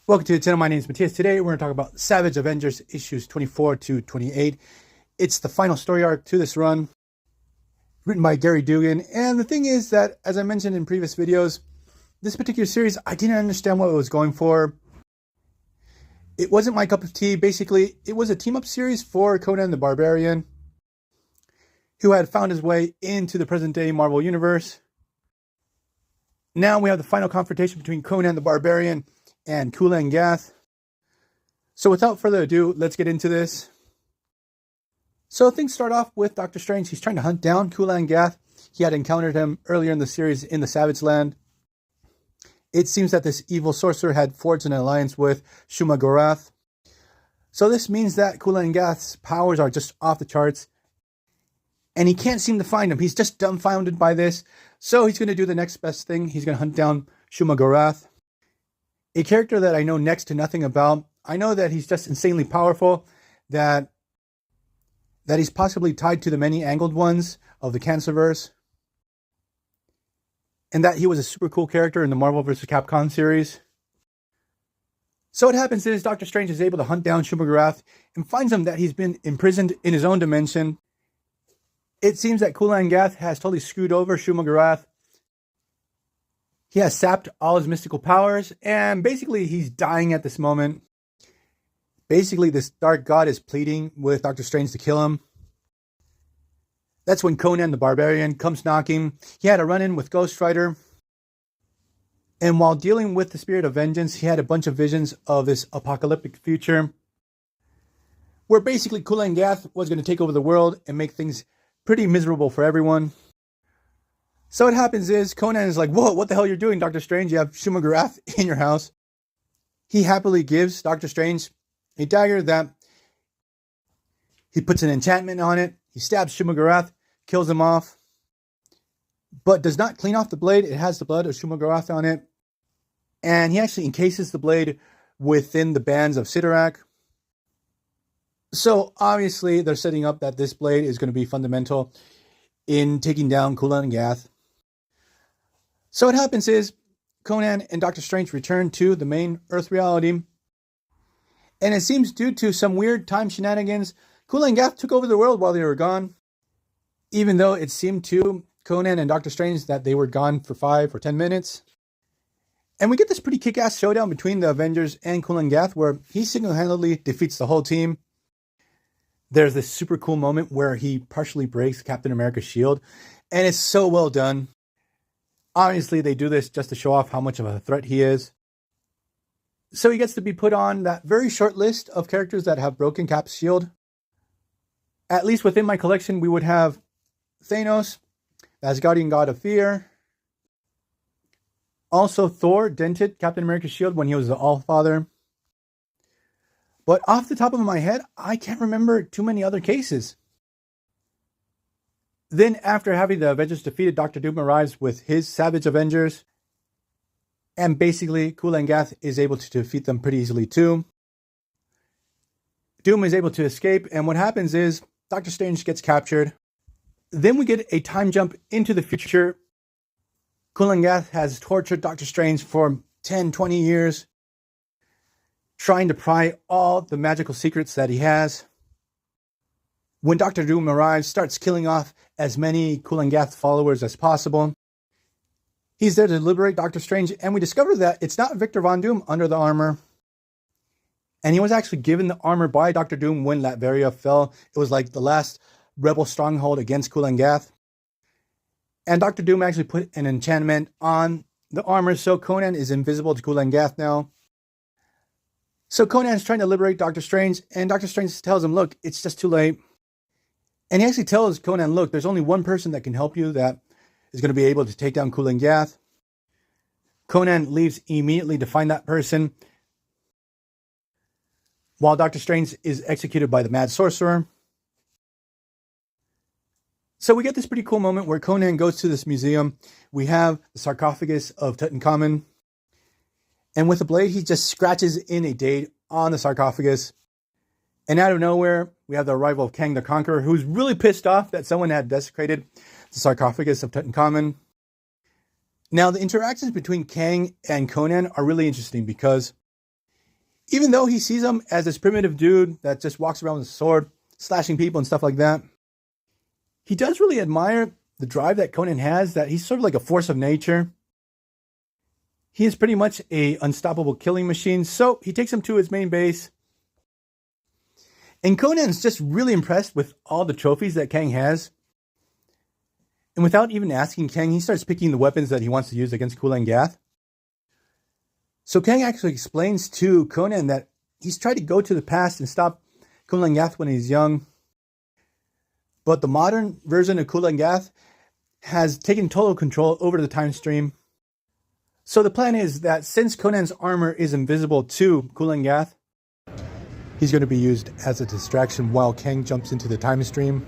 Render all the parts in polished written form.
Welcome to the channel. My name is Matthias. Today we're going to talk about Savage Avengers issues 24 to 28. It's the final story arc to this run, written by Gary Dugan. And the thing is that, as I mentioned in previous videos, this particular series, I didn't understand what it was going for. It wasn't my cup of tea. Basically, it was a team-up series for Conan the Barbarian, who had found his way into the present-day Marvel Universe. Now we have the final confrontation between Conan the Barbarian and Kulan Gath. So without further ado, let's get into this. So things start off with Doctor Strange. He's trying to hunt down Kulan Gath. He had encountered him earlier in the series in the Savage Land. It seems that this evil sorcerer had forged an alliance with Gorath. So this means that Kulan Gath's powers are just off the charts, and he can't seem to find him. He's just dumbfounded by this. So he's going to do the next best thing. He's going to hunt down Gorath, a character that I know next to nothing about. I know that he's just insanely powerful, that he's possibly tied to the many angled ones of the Cancerverse, and that he was a super cool character in the Marvel vs. Capcom series. So what happens is Doctor Strange is able to hunt down Gorath and finds him that he's been imprisoned in his own dimension. It seems that Kulan Gath has totally screwed over Gorath. He has sapped all his mystical powers, and basically he's dying at this moment. Basically, this dark god is pleading with Doctor Strange to kill him. That's when Conan the Barbarian comes knocking. He had a run-in with Ghost Rider. And while dealing with the spirit of vengeance, he had a bunch of visions of this apocalyptic future, where basically Kulan Gath was going to take over the world and make things pretty miserable for everyone. So what happens is Conan is like, whoa, what the hell you're doing, Doctor Strange? You have Gorath in your house. He happily gives Doctor Strange a dagger that he puts an enchantment on it. He stabs Gorath, kills him off, but does not clean off the blade. It has the blood of Gorath on it. And he actually encases the blade within the bands of Sidorak. So obviously they're setting up that this blade is going to be fundamental in taking down Kulan Gath. So what happens is Conan and Doctor Strange return to the main Earth reality. And it seems due to some weird time shenanigans, Kulan Gath took over the world while they were gone. Even though it seemed to Conan and Doctor Strange that they were gone for 5 or 10 minutes. And we get this pretty kick-ass showdown between the Avengers and Kulan Gath, where he single-handedly defeats the whole team. There's this super cool moment where he partially breaks Captain America's shield, and it's so well done. Obviously, they do this just to show off how much of a threat he is. So he gets to be put on that very short list of characters that have broken Cap's shield. At least within my collection, we would have Thanos, the Asgardian god of fear. Also, Thor dented Captain America's shield when he was the All-Father. But off the top of my head, I can't remember too many other cases. Then, after having the Avengers defeated, Doctor Doom arrives with his Savage Avengers. And basically, Kulan Gath is able to defeat them pretty easily too. Doom is able to escape, and what happens is Doctor Strange gets captured. Then we get a time jump into the future. Kulan Gath has tortured Doctor Strange for 10, 20 years, trying to pry all the magical secrets that he has. When Doctor Doom arrives, starts killing off as many Kulan Gath followers as possible. He's there to liberate Doctor Strange, and we discover that it's not Victor Von Doom under the armor. And he was actually given the armor by Doctor Doom when Latveria fell. It was like the last rebel stronghold against Kulan Gath. And Doctor Doom actually put an enchantment on the armor, so Conan is invisible to Kulan Gath now. So Conan's trying to liberate Doctor Strange, and Doctor Strange tells him, look, it's just too late. And he actually tells Conan, look, there's only one person that can help you that is going to be able to take down Kulan Gath. Conan leaves immediately to find that person, while Doctor Strange is executed by the Mad Sorcerer. So we get this pretty cool moment where Conan goes to this museum. We have the sarcophagus of Tutankhamun. And with a blade, he just scratches in a date on the sarcophagus. And out of nowhere, we have the arrival of Kang the Conqueror, who's really pissed off that someone had desecrated the sarcophagus of Tutankhamun. Now, the interactions between Kang and Conan are really interesting because Even though he sees him as this primitive dude that just walks around with a sword, slashing people and stuff like that, he does really admire the drive that Conan has, that he's sort of like a force of nature. He is pretty much an unstoppable killing machine, so he takes him to his main base. And Conan's just really impressed with all the trophies that Kang has. And without even asking Kang, he starts picking the weapons that he wants to use against Kulan Gath. So Kang actually explains to Conan that he's tried to go to the past and stop Kulan Gath when he's young. But the modern version of Kulan Gath has taken total control over the time stream. So the plan is that since Conan's armor is invisible to Kulan Gath, he's going to be used as a distraction while Kang jumps into the time stream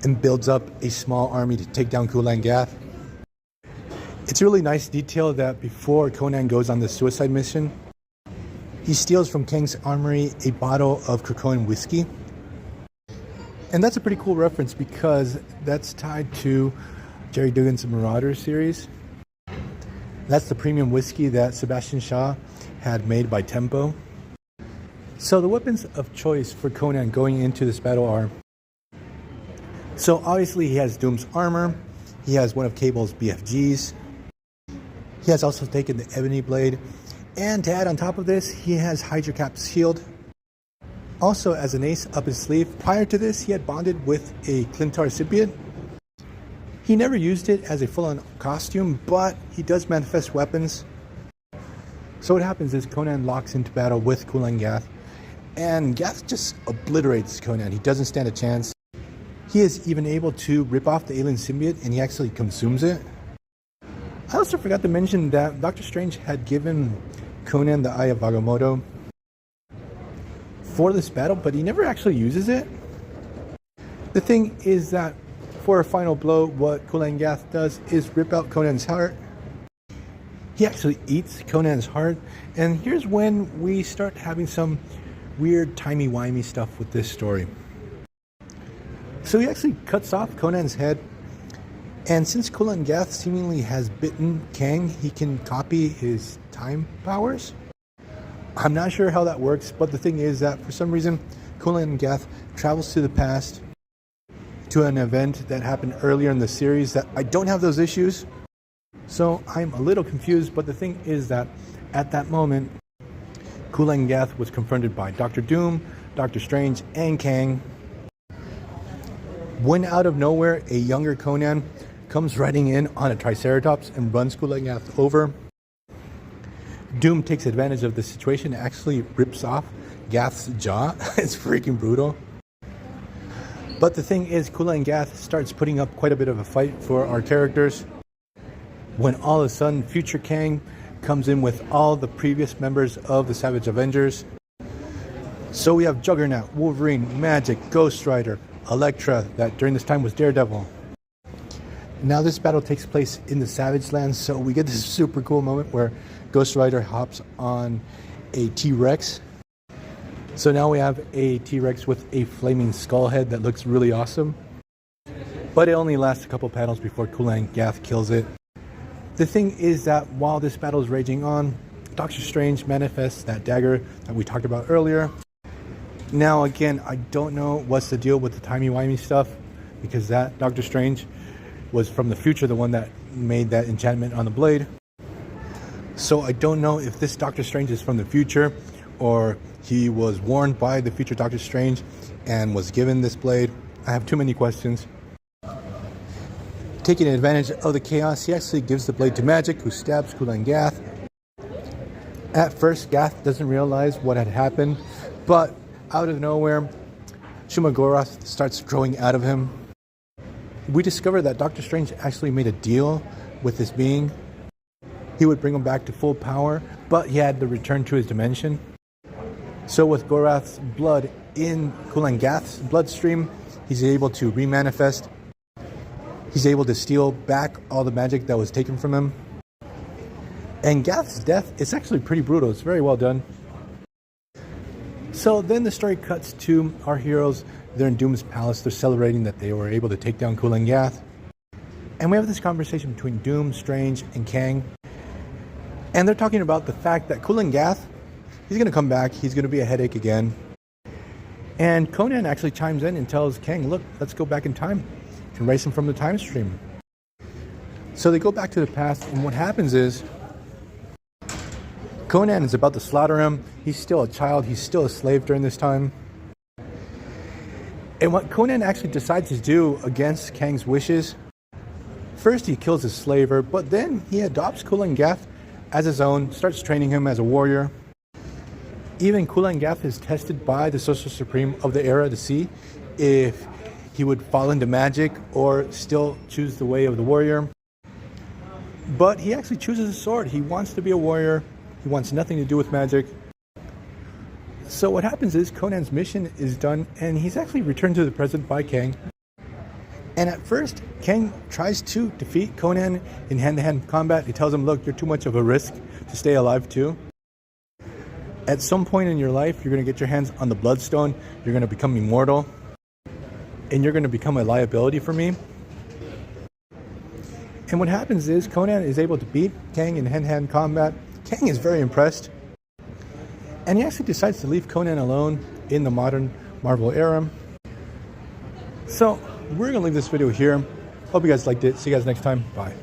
and builds up a small army to take down Kulan Gath. It's a really nice detail that before Conan goes on the suicide mission, he steals from Kang's armory a bottle of Krakoan whiskey. And that's a pretty cool reference because that's tied to Gerry Duggan's Marauders series. That's the premium whiskey that Sebastian Shaw had made by Tempo. So the weapons of choice for Conan going into this battle are... So obviously he has Doom's armor, he has one of Cable's BFGs, he has also taken the Ebony Blade, and to add on top of this, he has Hydra Cap's shield. Also, as an ace up his sleeve, prior to this he had bonded with a Clintar symbiote. He never used it as a full-on costume, but he does manifest weapons. So what happens is Conan locks into battle with Kulan Gath, and Gath just obliterates Conan. He doesn't stand a chance. He is even able to rip off the alien symbiote, and he actually consumes it. I also forgot to mention that Doctor Strange had given Conan the Eye of Agamotto for this battle, but he never actually uses it. The thing is that for a final blow, what Kulan Gath does is rip out Conan's heart. He actually eats Conan's heart, and here's when we start having some weird timey-wimey stuff with this story. So he actually cuts off Conan's head, and since Kulan Gath seemingly has bitten Kang, he can copy his time powers. I'm not sure how that works, but the thing is that for some reason, Kulan Gath travels to the past to an event that happened earlier in the series that I don't have those issues. So I'm a little confused, but the thing is that at that moment, Kulan Gath was confronted by Doctor Doom, Doctor Strange, and Kang. When out of nowhere, a younger Conan comes riding in on a Triceratops and runs Kulan Gath over. Doom takes advantage of the situation and actually rips off Gath's jaw. It's freaking brutal. But the thing is, Kulan Gath starts putting up quite a bit of a fight for our characters when all of a sudden future Kang comes in with all the previous members of the Savage Avengers. So we have Juggernaut, Wolverine, Magic, Ghost Rider, Elektra, that during this time was Daredevil. Now this battle takes place in the Savage Lands, so we get this super cool moment where Ghost Rider hops on a T-Rex. So now we have a T-Rex with a flaming skull head that looks really awesome. But it only lasts a couple panels before Kulan Gath kills it. The thing is that while this battle is raging on, Doctor Strange manifests that dagger that we talked about earlier. Now again, I don't know what's the deal with the timey-wimey stuff, because that Doctor Strange was from the future, the one that made that enchantment on the blade. So I don't know if this Doctor Strange is from the future, or he was warned by the future Doctor Strange and was given this blade. I have too many questions. Taking advantage of the chaos, he actually gives the blade to Magic, who stabs Kulan Gath. At first, Gath doesn't realize what had happened, but out of nowhere, Shumagorath starts growing out of him. We discover that Doctor Strange actually made a deal with this being. He would bring him back to full power, but he had to return to his dimension. So with Gorath's blood in Kulan Gath's bloodstream, he's able to remanifest. He's able to steal back all the magic that was taken from him. And Gath's death is actually pretty brutal. It's very well done. So then the story cuts to our heroes. They're in Doom's palace. They're celebrating that they were able to take down Kulan Gath. And we have this conversation between Doom, Strange, and Kang. And they're talking about the fact that Kulan Gath, he's going to come back. He's going to be a headache again. And Conan actually chimes in and tells Kang, look, let's go back in time and erase him from the time stream. So they go back to the past, and what happens is Conan is about to slaughter him. He's still a child. He's still a slave during this time. And what Conan actually decides to do against Kang's wishes, first he kills his slaver, but then he adopts Kulan Gath as his own, starts training him as a warrior. Even Kulan Gath is tested by the Sorcerer Supreme of the era to see if he would fall into magic or still choose the way of the warrior. But he actually chooses a sword. He wants to be a warrior. He wants nothing to do with magic. So what happens is Conan's mission is done, and he's actually returned to the present by Kang. And at first, Kang tries to defeat Conan in hand-to-hand combat. He tells him, look, you're too much of a risk to stay alive too. At some point in your life, you're going to get your hands on the Bloodstone. You're going to become immortal. And you're going to become a liability for me. And what happens is Conan is able to beat Kang in hand-to-hand combat. Kang is very impressed. And he actually decides to leave Conan alone in the modern Marvel era. So we're going to leave this video here. Hope you guys liked it. See you guys next time. Bye.